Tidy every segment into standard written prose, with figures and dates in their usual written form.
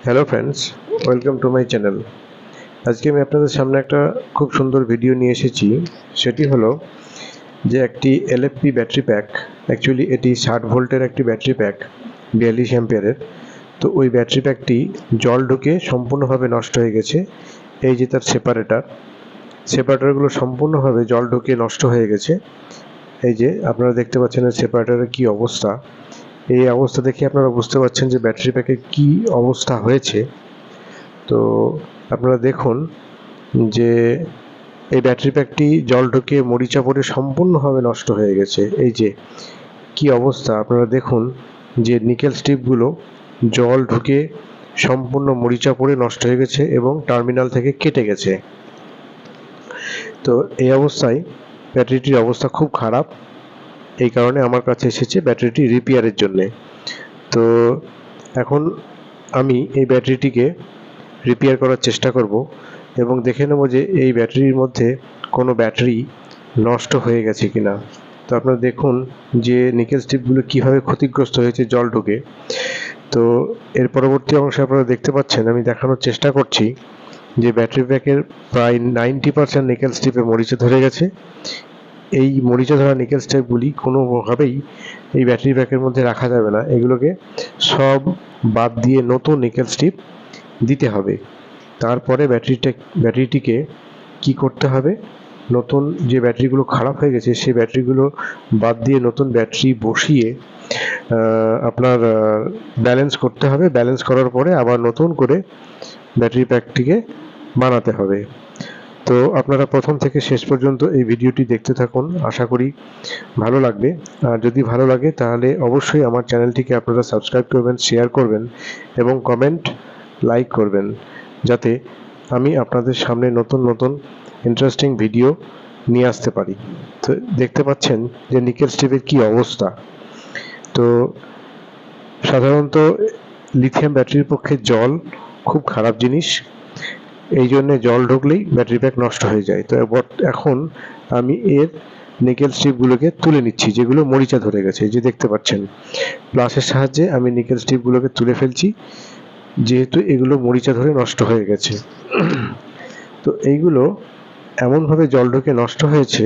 Hello friends, welcome to my channel. আজকে আমি আপনাদের সামনে একটা খুব সুন্দর ভিডিও নিয়ে এসেছি। সেটি হলো যে একটি এলএফপি ব্যাটারি প্যাক, অ্যাকচুয়ালি এটি 60 ভোল্টের একটি ব্যাটারি প্যাক, 42 অ্যাম্পিয়ারের। তো ওই ব্যাটারি প্যাকটি জল ঢুকে সম্পূর্ণভাবে নষ্ট হয়ে গেছে। এই যে তার সেপারেটারগুলো সম্পূর্ণভাবে জল ঢুকে নষ্ট হয়ে গেছে। এই যে আপনারা দেখতে পাচ্ছেন সেপারেটারের কী অবস্থা। এই অবস্থা দেখে আপনারা বুঝতে পারছেন যে ব্যাটারি প্যাকের কী অবস্থা হয়েছে। তো আপনারা দেখুন যে এই ব্যাটারি প্যাকটি জল ঢুকে মরিচা পড়ে সম্পূর্ণভাবে নষ্ট হয়ে গেছে। এই যে কি অবস্থা আপনারা দেখুন যে নিকেল স্ট্রিপগুলো জল ঢুকে সম্পূর্ণ মরিচা পড়ে নষ্ট হয়ে গেছে এবং টার্মিনাল থেকে কেটে গেছে। তো এই অবস্থায় ব্যাটারিটির অবস্থা খুব খারাপ। এই কারণে আমার কাছে এসেছে ব্যাটারিটি রিপেয়ারের জন্যে। তো এখন আমি এই ব্যাটারিটিকে রিপেয়ার করার চেষ্টা করব এবং দেখে নেব যে এই ব্যাটারির মধ্যে কোনো ব্যাটারি নষ্ট হয়ে গেছে কিনা। তো আপনারা দেখুন যে নিকেল স্ট্রিপগুলো কীভাবে ক্ষতিগ্রস্ত হয়েছে জল ঢুকে। তো এর পরবর্তী অংশে আপনারা দেখতে পাচ্ছেন আমি দেখানোর চেষ্টা করছি যে ব্যাটারি প্যাকের প্রায় 90% নিকেল স্ট্রিপে মরিচা ধরে গেছে। এই মরিচা ধরা নিকেল স্ট্রিপগুলি কোনোভাবেই এই ব্যাটারি প্যাকের মধ্যে রাখা যাবে না। এগুলোকে সব বাদ দিয়ে নতুন নিকেল স্ট্রিপ দিতে হবে। তারপরে ব্যাটারিটিকে কি করতে হবে, নতুন যে ব্যাটারিগুলো খারাপ হয়ে গেছে সেই ব্যাটারিগুলো বাদ দিয়ে নতুন ব্যাটারি বসিয়ে আপনার ব্যালেন্স করতে হবে। ব্যালেন্স করার পরে আবার নতুন করে ব্যাটারি প্যাকটিকে বানাতে হবে। তো আপনারা প্রথম থেকে শেষ পর্যন্ত এই ভিডিওটি দেখতে থাকুন, আশা করি ভালো লাগবে। আর যদি ভালো লাগে তাহলে অবশ্যই আমার চ্যানেলটিকে আপনারা সাবস্ক্রাইব করবেন, শেয়ার করবেন এবং কমেন্ট লাইক করবেন, যাতে আমি আপনাদের সামনে নতুন নতুন ইন্টারেস্টিং ভিডিও নিয়ে আসতে পারি। তো দেখতে পাচ্ছেন যে নিকেল স্ট্রিপের কী অবস্থা। তো সাধারণত লিথিয়াম ব্যাটারির পক্ষে জল খুব খারাপ জিনিস, এই জন্যে জল ঢুকলেই ব্যাটারি প্যাক নষ্ট হয়ে যায়। তো এখন আমি এর নিকেল স্ট্রিপগুলোকে তুলে নিচ্ছি, যেগুলো মরিচা ধরে গেছে। যে দেখতে পাচ্ছেন প্লাসের সাহায্যে আমি নিকেল স্ট্রিপগুলোকে তুলে ফেলছি, যেহেতু এগুলো মরিচা ধরে নষ্ট হয়ে গেছে। তো এইগুলো এমনভাবে জল ঢুকে নষ্ট হয়েছে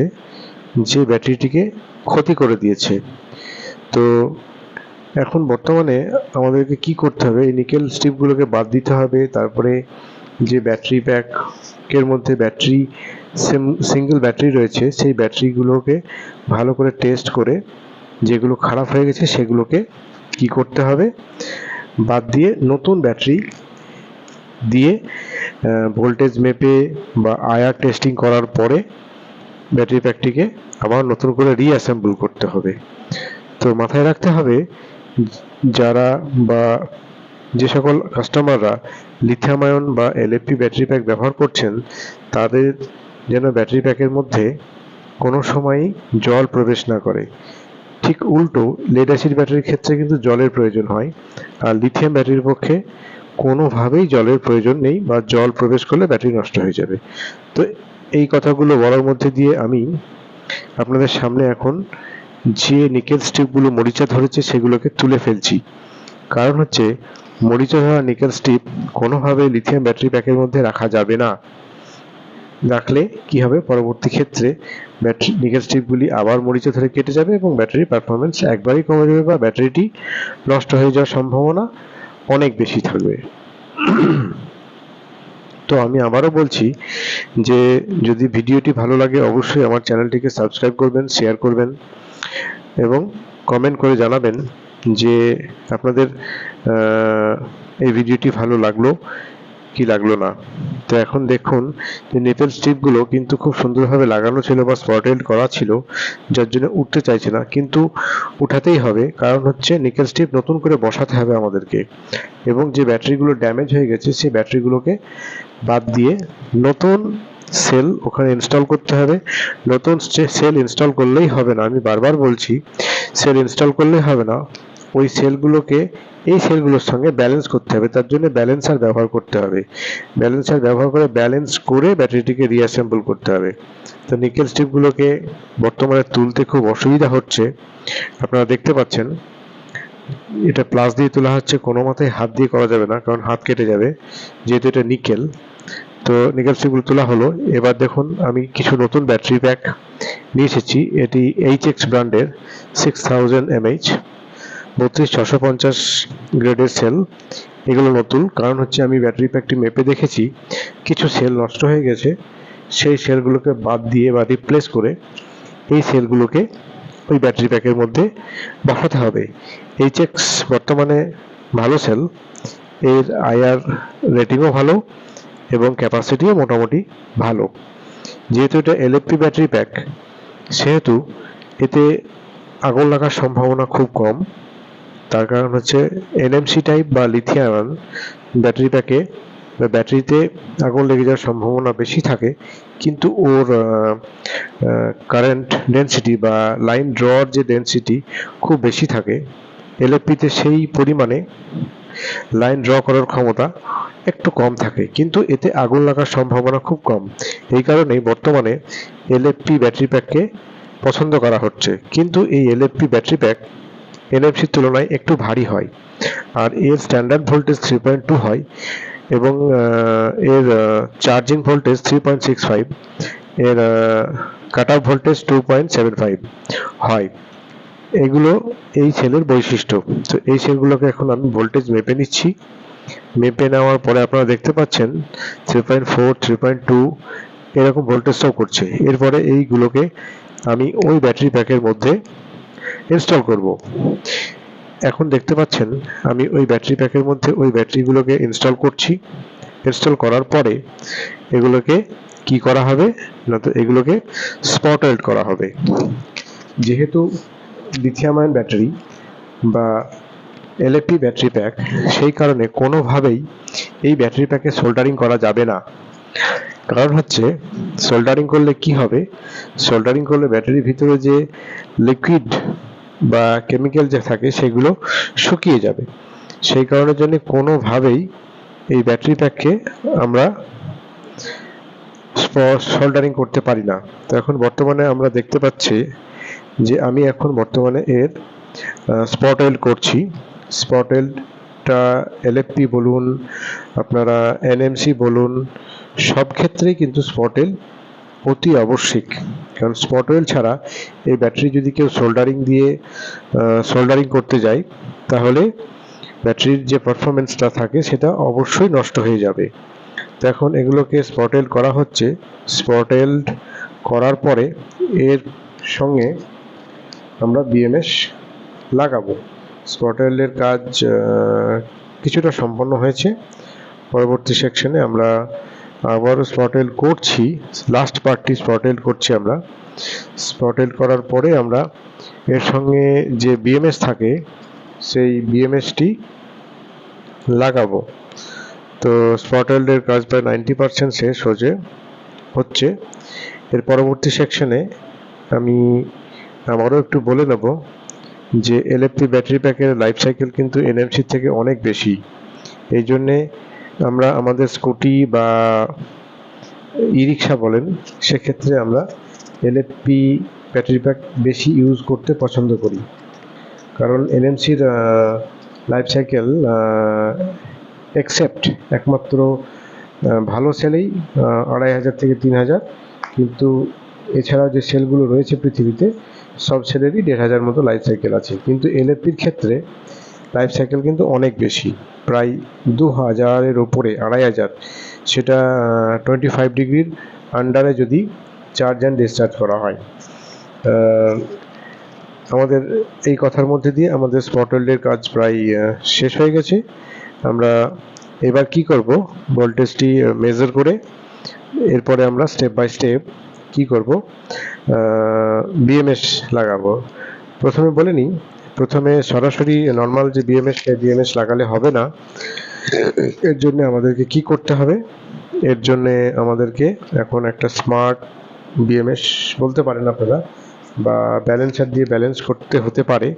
যে ব্যাটারিটিকে ক্ষতি করে দিয়েছে। তো এখন বর্তমানে আমাদেরকে কি করতে হবে, এই নিকেল স্ট্রিপগুলোকে বাদ দিতে হবে। তারপরে যে ব্যাটারি প্যাকের মধ্যে সিঙ্গেল ব্যাটারি রয়েছে সেই ব্যাটারিগুলোকে ভালো করে টেস্ট করে যেগুলো খারাপ হয়ে গেছে সেগুলোকে কি করতে হবে, বাদ দিয়ে নতুন ব্যাটারি দিয়ে ভোল্টেজ মেপে বা আয়ার টেস্টিং করার পরে ব্যাটারি প্যাকটিকে আবার নতুন করে রিঅ্যাসেম্বল করতে হবে। তো মাথায় রাখতে হবে যারা বা যে সকল কাস্টমাররা লিথিয়াম আয়ন বা এলএফপি ব্যাটারি প্যাক ব্যবহার করছেন তাদের যেন ব্যাটারি প্যাকের মধ্যে কোনো সময়ই জল প্রবেশ না করে। ঠিক উল্টো লেড অ্যাসিড ব্যাটারির ক্ষেত্রে কিন্তু জলের প্রয়োজন হয়, আর লিথিয়াম ব্যাটারির পক্ষে কোনোভাবেই জলের প্রয়োজন নেই, বা জল প্রবেশ করলে ব্যাটারি নষ্ট হয়ে যাবে। তো এই কথাগুলো বলার মধ্যে দিয়ে আমি আপনাদের সামনে এখন যে নিকেল স্ট্রিপগুলো মরিচা ধরেছে সেগুলোকে তুলে ফেলছি। কারণ হচ্ছে মরিচা ধরা নিকেল স্ট্রিপ কোনোভাবে লিথিয়াম ব্যাটারি প্যাকের মধ্যে রাখা যাবে না। রাখলে কি হবে, পরবর্তী ক্ষেত্রে ব্যাটারি নিকেল স্ট্রিপগুলি আবার মরিচা ধরে কেটে যাবে এবং ব্যাটারির পারফরমেন্স একবারই কমে যাবে, বা ব্যাটারিটি নষ্ট হয়ে যাওয়ার সম্ভাবনা অনেক বেশি থাকবে। তো আমি আবারও বলছি যে যদি ভিডিওটি ভালো লাগে অবশ্যই আমার চ্যানেলটিকে সাবস্ক্রাইব করবেন, শেয়ার করবেন এবং কমেন্ট করে জানাবেন যে আপনাদের এই ভিডিওটি ভালো লাগলো কি লাগলো না। তো এখন দেখুন যে নিকেল স্ট্রিপগুলো কিন্তু খুব সুন্দরভাবে লাগানো ছিল বা স্পটেড করা ছিল, যার জন্য উঠতে চাইছে না, কিন্তু উঠাতেই হবে। কারণ হচ্ছে নিকেল স্ট্রিপ নতুন করে বসাতে হবে আমাদেরকে, এবং যে ব্যাটারিগুলো ড্যামেজ হয়ে গেছে সেই ব্যাটারিগুলোকে বাদ দিয়ে নতুন সেল ওখানে ইনস্টল করতে হবে। নতুন সেল ইনস্টল করলেই হবে না, আমি বারবার বলছি সেল ইনস্টল করলেই হবে না, ওই সেলগুলোকে এই সেলগুলোর সঙ্গে ব্যালেন্স করতে হবে। তার জন্য ব্যালেন্সার ব্যবহার করতে হবে। ব্যালেন্সার ব্যবহার করে ব্যালেন্স করে ব্যাটারিটিকে রিঅ্যাসেম্বল করতে হবে। তো নিকেল স্ট্রিপগুলোকে বর্তমানে তুলতে খুব অসুবিধা হচ্ছে, আপনারা দেখতে পাচ্ছেন। এটা প্লাস দিয়ে তোলা হচ্ছে, কোনো মতেই হাত দিয়ে করা যাবে না, কারণ হাত কেটে যাবে, যেহেতু এটা নিকেল। তো নিকেল স্ট্রিপগুলো তোলা হলো। এবার দেখুন আমি কিছু নতুন ব্যাটারি প্যাক নিয়ে এসেছি। এটি HX ব্র্যান্ডের 6000 mAh 32,650 গ্রেডের সেল। এগুলো নতুন, কারণ হচ্ছে আমি ব্যাটারি প্যাকটি মেপে দেখেছি কিছু সেল নষ্ট হয়ে গেছে। সেই সেলগুলোকে বাদ দিয়ে বা রিপ্লেস করে এই সেলগুলোকে ওই ব্যাটারি প্যাকের মধ্যে বসাতে হবে। HX বর্তমানে ভালো সেল, এর IR রেটিংও ভালো এবং ক্যাপাসিটিও মোটামুটি ভালো। যেহেতু এটা LFP ব্যাটারি প্যাক, সেহেতু এতে আগুন লাগার সম্ভাবনা খুব কম। তার কারণ হচ্ছে NMC টাইপ বা লিথিয়াম ব্যাটারি প্যাকে ব্যাটারিতে আগুন লেগে যাওয়ার সম্ভাবনা বেশি থাকে, কিন্তু ওর কারেন্ট ডেন্সিটি বা লাইন ড্রর যে ডেন্সিটি খুব বেশি থাকে। LFPতে সেই পরিমাণে লাইন ড্র করার ক্ষমতা একটু কম থাকে, কিন্তু এতে আগুন লাগার সম্ভাবনা খুব কম। এই কারণেই বর্তমানে LFP ব্যাটারি প্যাককে পছন্দ করা হচ্ছে। কিন্তু এই LFP ব্যাটারি প্যাক NMCর তুলনায় একটু ভারী হয়, আর এর স্ট্যান্ডার্ড ভোল্টেজ 3.2 হয় এবং এর চার্জিং ভোল্টেজ 3.65, এর কাট অফ ভোল্টেজ 2.75 হয়। এগুলো এই সেলের বৈশিষ্ট্য। তো এই সেলগুলোকে এখন আমি ভোল্টেজ মেপে নিচ্ছি। মেপে নেওয়ার পরে আপনারা দেখতে পাচ্ছেন 3.4, 3.2 এরকম ভোল্টেজ শো করছে। এরপরে এইগুলোকে আমি ওই ব্যাটারি প্যাকের মধ্যে ইনস্টল করব। এখন দেখতে পাচ্ছেন আমি ওই ব্যাটারি প্যাকের মধ্যে ওই ব্যাটারিগুলোকে ইনস্টল করছি। ইনস্টল করার পরে এগুলোকে কি করা হবে না, তো এগুলোকে স্পট ওয়েল্ড করা হবে। যেহেতু লিথিয়াম আয়ন ব্যাটারি বা LFP ব্যাটারি প্যাক, সেই কারণে কোনোভাবেই এই ব্যাটারি প্যাকে সোল্ডারিং করা যাবে না। কারণ হচ্ছে সোল্ডারিং করলে কি হবে, সোল্ডারিং করলে ব্যাটারির ভিতরে যে লিকুইড বা কেমিক্যাল যে থাকে সেগুলো শুকিয়ে যাবে। সেই কারণের জন্য কোনোভাবেই এই ব্যাটারি প্যাককে আমরা সোল্ডারিং করতে পারি না। তো এখন বর্তমানে আমরা দেখতে পাচ্ছি যে আমি এখন বর্তমানে এর স্পট ওয়েল্ড করছি। স্পট ওয়েল্ডটা LFP বলুন, আপনারা NMC বলুন, সব ক্ষেত্রেই কিন্তু স্পট ওয়েল্ড অতি আবশ্যিক। কারণ স্পট ওয়েল্ড ছাড়া এই ব্যাটারি যদি কেউ সোল্ডারিং করতে যায়, তাহলে ব্যাটারির যে পারফরমেন্সটা থাকে সেটা অবশ্যই নষ্ট হয়ে যাবে। তো এখন এগুলোকে স্পট ওয়েল্ড করা হচ্ছে। স্পট ওয়েল্ড করার পরে এর সঙ্গে আমরা BMS লাগাবো। স্পট ওয়েল্ডের কাজ কিছুটা সম্পন্ন হয়েছে। পরবর্তী সেকশনে আমরা আবারও স্পট ওয়েল্ড করছি, লাস্ট পার্টটি স্পট ওয়েল্ড করছি আমরা। স্পট ওয়েল্ড করার পরে আমরা এর সঙ্গে যে BMS থাকে সেই BMSটি লাগাবো। তো স্পট ওয়েল্ডের কাজ প্রায় 90% শেষ হচ্ছে। এর পরবর্তী সেকশনে আমি আবারও একটু বলে নেব যে LFP ব্যাটারি প্যাকের লাইফ সাইকেল কিন্তু NMC থেকে অনেক বেশি। এই জন্যে আমরা আমাদের স্কুটি বা ই-রিক্সা বলেন, সেক্ষেত্রে আমরা LFP ব্যাটারি প্যাক বেশি ইউজ করতে পছন্দ করি। কারণ NMCর লাইফ সাইকেল একমাত্র ভালো সেলেই 2500 থেকে 3000, কিন্তু এছাড়াও যে সেলগুলো রয়েছে পৃথিবীতে সব সেলেরই 1500 মতো লাইফ সাইকেল আছে। কিন্তু LFPর ক্ষেত্রে লাইফ সাইকেল কিন্তু অনেক বেশি, প্রায় 2000-এর ওপরে, 2500। সেটা 25 ডিগ্রির আন্ডারে যদি চার্জ অ্যান্ড ডিসচার্জ করা হয়। আমাদের এই কথার মধ্যে দিয়ে আমাদের স্পট ওয়েল্ডের কাজ প্রায় শেষ হয়ে গেছে। আমরা এবার কি করব, ভোল্টেজটি মেজার করে এরপরে আমরা স্টেপ বাই স্টেপ কি করব, BMS লাগাবো। প্রথমে বলে নিই, প্রথমে সরাসরি নর্মাল যে BMS লাগালে হবে না। এর জন্য আমাদেরকে কি করতে হবে, এর জন্য আমাদেরকে এখন একটা স্মার্ট BMS বলতে পারেন আপনারা, বা ব্যালেন্সার দিয়ে ব্যালেন্স করতে হতে পারে,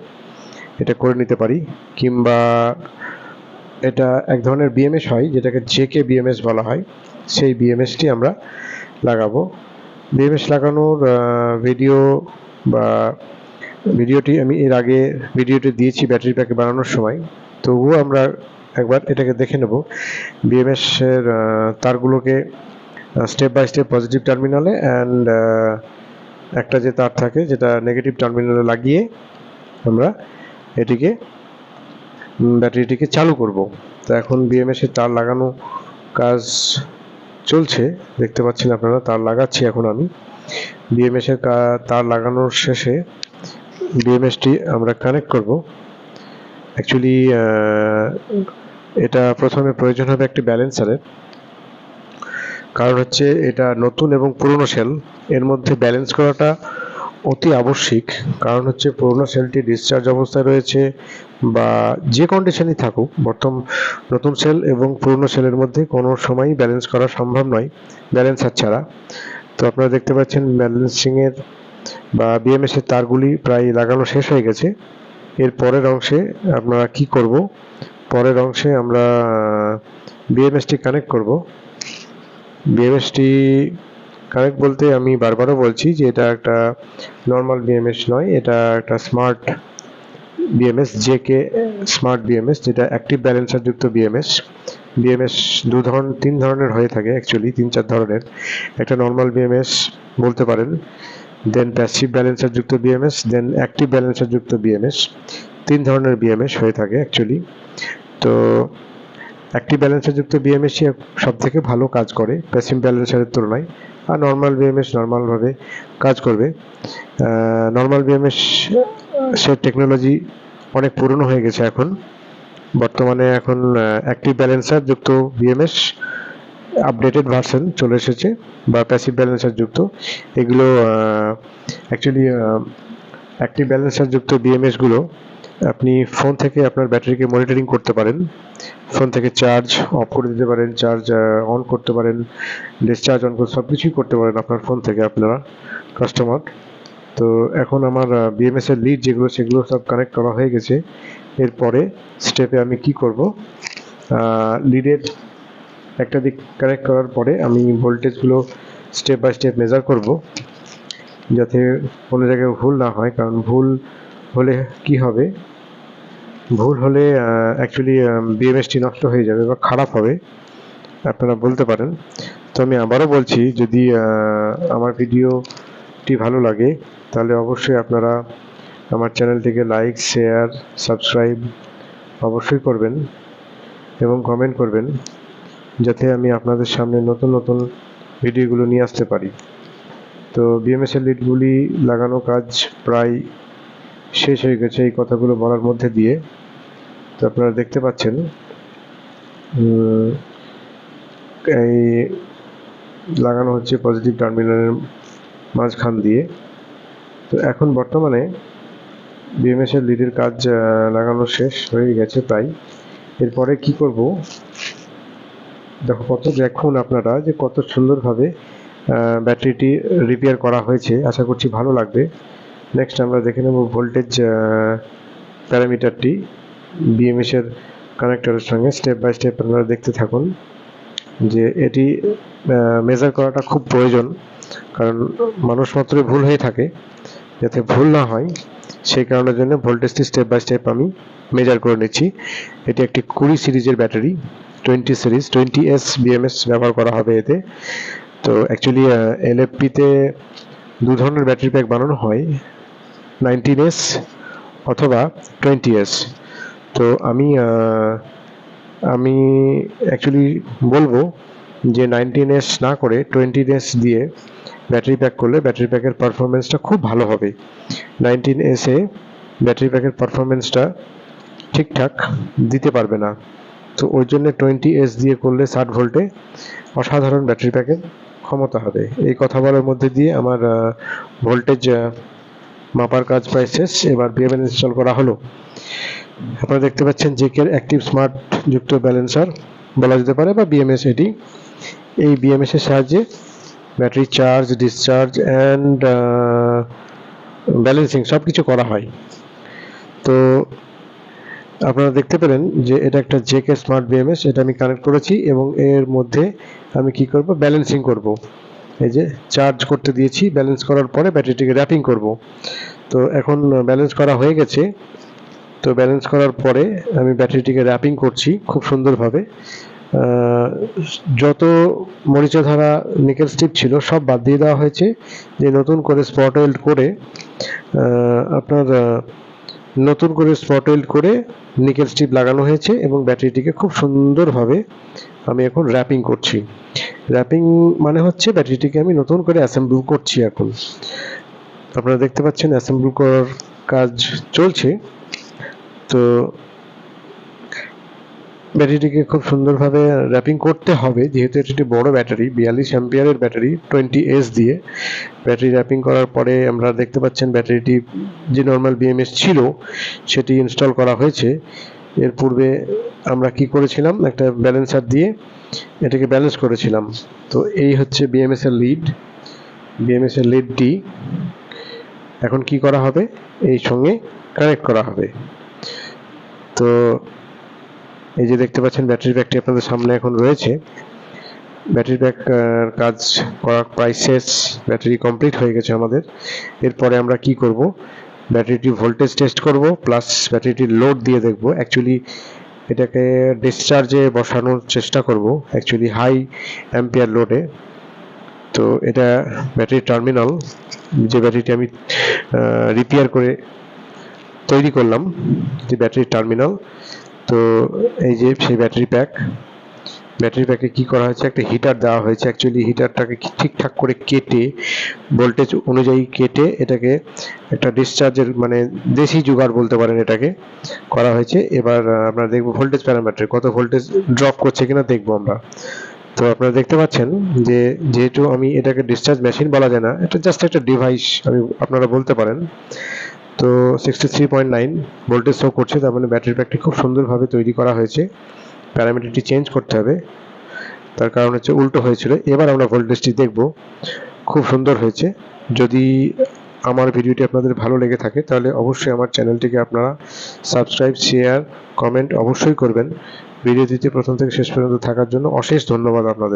এটা করে নিতে পারি। কিংবা এটা এক ধরনের BMS হয় যেটাকে JK BMS বলা হয়, সেই BMSটি আমরা লাগাবো। BMS লাগানোর ভিডিও বা ভিডিওটি আমি এর আগে ভিডিওটি দিয়েছি ব্যাটারি প্যাক বানানোর সময়, তবুও আমরা একবার এটাকে দেখে নেব। বিএমএস এর তারগুলোকে স্টেপ বাই স্টেপ পজিটিভ টার্মিনালে অ্যান্ড একটা যে তার থাকে যেটা নেগেটিভ টার্মিনালে লাগিয়ে আমরা এটিকে ব্যাটারিটিকে চালু করব। তো এখন বিএমএস এর তার লাগানো কাজ চলছে, দেখতে পাচ্ছেন আপনারা তার লাগাচ্ছি এখন আমি। বিএমএস এর তার লাগানোর শেষে বিএমএসটি আমরা কানেক্ট করব। অ্যাকচুয়ালি এটা প্রথমে প্রয়োজন হবে একটি ব্যালেন্সারের, কারণ হচ্ছে এটা নতুন এবং পুরনো সেল, এর মধ্যে ব্যালেন্স করাটা অতি আবশ্যিক। কারণ হচ্ছে পুরনো সেলটি ডিসচার্জ অবস্থায় রয়েছে বা যে কন্ডিশনই থাকুক, নতুন সেল এবং পুরনো সেলের মধ্যে কোনো সময়ই ব্যালেন্স করা সম্ভব নয় ব্যালেন্সার ছাড়া। তো আপনারা দেখতে পাচ্ছেন ব্যালেন্সিংয়ের বা বিএমএস এর তারগুলি প্রায় লাগানো শেষ হয়ে গেছে। এর পরের অংশে আমরা কি করব, পরের অংশে আমরা বিএমএসটি কানেক্ট করব। বিএমএসটি কানেক্ট বলতে আমি বারবারও বলছি যে এটা একটা নর্মাল বিএমএস নয়, এটা একটা smart BMS, JK smart BMS, যেটা অ্যাক্টিভ ব্যালেন্সার যুক্ত বিএমএস। বিএমএস তিন ধরনের হয়ে থাকে, অ্যাকচুয়ালি 3-4 ধরনের। একটা নর্মাল বিএমএস বলতে পারেন, দেন প্যাসিভ ব্যালেন্সার যুক্ত বিএমএস, দেন অ্যাক্টিভ ব্যালেন্সার যুক্ত বিএমএস। 3 ধরনের বিএমএস হয়ে থাকে অ্যাকচুয়ালি। তো অ্যাক্টিভ ব্যালেন্সার যুক্ত বিএমএসই সব থেকে ভালো কাজ করে প্যাসিভ ব্যালেন্সারের তুলনায়, আর নর্মাল বিএমএস নর্মালভাবে কাজ করবে। নর্মাল বিএমএস সে টেকনোলজি অনেক পুরনো হয়ে গেছে এখন। বর্তমানে এখন অ্যাক্টিভ ব্যালেন্সার যুক্ত বিএমএস আপডেটেড ভার্সন চলে এসেছে, বা প্যাসিভ ব্যালেন্সার যুক্ত। এগুলো অ্যাকচুয়ালি অ্যাক্টিভ ব্যালেন্সার যুক্ত বিএমএসগুলো আপনি ফোন থেকে আপনার ব্যাটারিকে মনিটরিং করতে পারেন, ফোন থেকে চার্জ অফ করে দিতে পারেন, চার্জ অন করতে পারেন, ডিসচার্জ অন করে সব কিছুই করতে পারেন আপনার ফোন থেকে আপনারা কাস্টমার। তো এখন আমার বিএমএস এর লিড যেগুলো সেগুলো সব কানেক্ট করা হয়ে গেছে। এরপরে স্টেপে আমি কি করব, লিডের একটা দিক কানেক্ট করার পরে আমি ভোল্টেজগুলো স্টেপ বাই স্টেপ মেজার করব, যাতে কোনো জায়গায় ভুল না হয়। কারণ ভুল হলে কি হবে, ভুল হলে অ্যাকচুয়ালি বিএমএসটি নষ্ট হয়ে যাবে বা খারাপ হবে, আপনারা বলতে পারেন। তো আমি আবারও বলছি, যদি আমার ভিডিওটি ভালো লাগে তাহলে অবশ্যই আপনারা আমার চ্যানেলটিকে লাইক, শেয়ার, সাবস্ক্রাইব অবশ্যই করবেন এবং কমেন্ট করবেন, যাতে আমি আপনাদের সামনে নতুন নতুন ভিডিওগুলো নিয়ে আসতে পারি। তো বিএমএস এর লিডগুলি লাগানো কাজ প্রায় শেষ হয়ে গেছে এই কথাগুলো বলার মধ্যে দিয়ে। তো আপনারা দেখতে পাচ্ছেন এই লাগানো হচ্ছে পজিটিভ টার্মিনালের মাঝখান দিয়ে। তো এখন বর্তমানে বিএমএস এর লিডের কাজ লাগানো শেষ হয়ে গেছে প্রায়। এরপরে কি করব, দেখো দেখুন আপনারা যে কত সুন্দরভাবে ব্যাটারিটি রিপেয়ার করা হয়েছে, আশা করছি ভালো লাগবে। নেক্সট আমরা দেখে নেব ভোল্টেজ প্যারামিটারটি বিএমএস এর কানেক্টরের সঙ্গে। স্টেপ বাই স্টেপ আপনারা দেখতে থাকুন, যে এটি মেজার করাটা খুব প্রয়োজন, কারণ মানুষ মাত্রই ভুল হয়ে থাকে। যাতে ভুল না হয় সেই কারণের জন্য ভোল্টেজটি স্টেপ বাই স্টেপ আমি মেজার করে নিচ্ছি। এটি একটি 20 সিরিজের ব্যাটারি, 20 সিরিজ, 20S বিএমএস ব্যবহার করা হবে এতে। তো অ্যাকচুয়ালি এলএফপিতে দু ধরনের ব্যাটারি প্যাক বানানো হয়, 19S অথবা 20S। তো আমি অ্যাকচুয়ালি বলবো যে 19S না করে 20S দিয়ে ব্যাটারি প্যাক করলে ব্যাটারি প্যাকের পারফরমেন্সটা খুব ভালো হবে। 19S এ ব্যাটারি প্যাকের পারফরমেন্সটা ঠিকঠাক দিতে পারবে না, তো ওই জন্য 20S দিয়ে করলে 60 ভোল্টে অসাধারণ ব্যাটারি প্যাকের ক্ষমতা হবে। এই কথা বলার মধ্যে দিয়ে আমার ভোল্টেজ মাপার কাজ প্রায় শেষ। এবার বিএমএস ইনস্টল করা হলো। আপনারা দেখতে পাচ্ছেন জেকের অ্যাক্টিভ স্মার্ট যুক্ত ব্যালেন্সার বলা যেতে পারে বা বিএমএস এটি। এই বিএমএস এর সাহায্যে battery charge, discharge and balancing সব কিছু করা হয়। তো আপনারা দেখতে পেলেন যে এটা একটা জেকে স্মার্ট বিএমএস, এটা আমি কানেক্ট করেছি এবং এর মধ্যে আমি কি করব, ব্যালেন্সিং করব। এই যে চার্জ করতে দিয়েছি, ব্যালেন্স করার পরে ব্যাটারিটিকে র্যাপিং করব। তো এখন ব্যালেন্স করা হয়ে গেছে। তো ব্যালেন্স করার পরে আমি ব্যাটারিটিকে র্যাপিং করছি খুব সুন্দরভাবে। যত মরিচা ধরা নিকেল স্ট্রিপ ছিল সব বাদ দিয়ে দেওয়া হয়েছে, যে নতুন করে স্পট ওয়েল্ড করে আপনার নতুন করে স্পট ওয়েল্ড করে নিকেল স্ট্রিপ লাগানো হয়েছে এবং ব্যাটারিটিকে খুব সুন্দরভাবে আমি এখন র্যাপিং করছি। র্যাপিং মানে হচ্ছে ব্যাটারিটিকে আমি নতুন করে অ্যাসেম্বল করছি। এখন আপনারা দেখতে পাচ্ছেন অ্যাসেম্বল করার কাজ চলছে। তো ব্যাটারিটিকে খুব সুন্দরভাবে র্যাপিং করতে হবে, যেহেতু এটি একটি বড় ব্যাটারি, 42 অ্যাম্পিয়ারের ব্যাটারি 20S দিয়ে ব্যাটারি র্যাপিং করার পরে আমরা দেখতে পাচ্ছেন ব্যাটারিটি যে নর্মাল বিএমএস ছিল সেটি ইনস্টল করা হয়েছে। এর পূর্বে আমরা কি করেছিলাম, একটা ব্যালেন্সার দিয়ে এটাকে ব্যালেন্স করেছিলাম। তো এই হচ্ছে বিএমএস এর লিড। বিএমএস এর লিডটি এখন কি করা হবে, এই সঙ্গে কানেক্ট করা হবে। তো এই যে দেখতে পাচ্ছেন ব্যাটারি ব্যাগটি আপনাদের সামনে এখন রয়েছে। ব্যাটারি ব্যাগ কাজ করা প্রায় শেষ, ব্যাটারি কমপ্লিট হয়ে গেছে আমাদের। এরপরে আমরা কি করব, ব্যাটারিটির ভোল্টেজ টেস্ট করব, প্লাস ব্যাটারিটির লোড দিয়ে দেখব। অ্যাকচুয়ালি এটাকে ডিসচার্জে বসানোর চেষ্টা করব, অ্যাকচুয়ালি হাই অ্যাম্পিয়ার লোডে। তো এটা ব্যাটারি টার্মিনাল, যে ব্যাটারিটি আমি রিপেয়ার করে তৈরি করলাম, যে ব্যাটারি টার্মিনাল। তো এই যে সেই ব্যাটারি প্যাকে কি করা হয়েছে, একটা হিটার দেওয়া হয়েছে। অ্যাকচুয়ালি হিটারটাকে ঠিকঠাক করে কেটে, ভোল্টেজ অনুযায়ী কেটে এটাকে একটা ডিসচার্জের মানে দেশি জুগাড় বলতে পারেন এটাকে করা হয়েছে। এবার আমরা দেখব ভোল্টেজ প্যারামিটার কত ভোল্টেজ ড্রপ করছে কিনা দেখব আমরা। তো আপনারা দেখতে পাচ্ছেন যে যেহেতু আমি এটাকে ডিসচার্জ মেশিন বলা যায় না, এটা জাস্ট একটা ডিভাইস আমি আপনারা বলতে পারেন। তো 63.9 ভোল্টেজ শো করছে, তার মানে ব্যাটারি প্যাকটি খুব সুন্দরভাবে তৈরি করা হয়েছে। প্যারামিটারটি চেঞ্জ করতে হবে, তার কারণ হচ্ছে উল্টো হয়েছিল। এবার আমরা ভোল্টেজটি দেখব, খুব সুন্দর হয়েছে। যদি আমার ভিডিওটি আপনাদের ভালো লেগে থাকে তাহলে অবশ্যই আমার চ্যানেলটিকে আপনারা সাবস্ক্রাইব, শেয়ার, কমেন্ট অবশ্যই করবেন। ভিডিওটিতে প্রথম থেকে শেষ পর্যন্ত থাকার জন্য অশেষ ধন্যবাদ আপনাদের।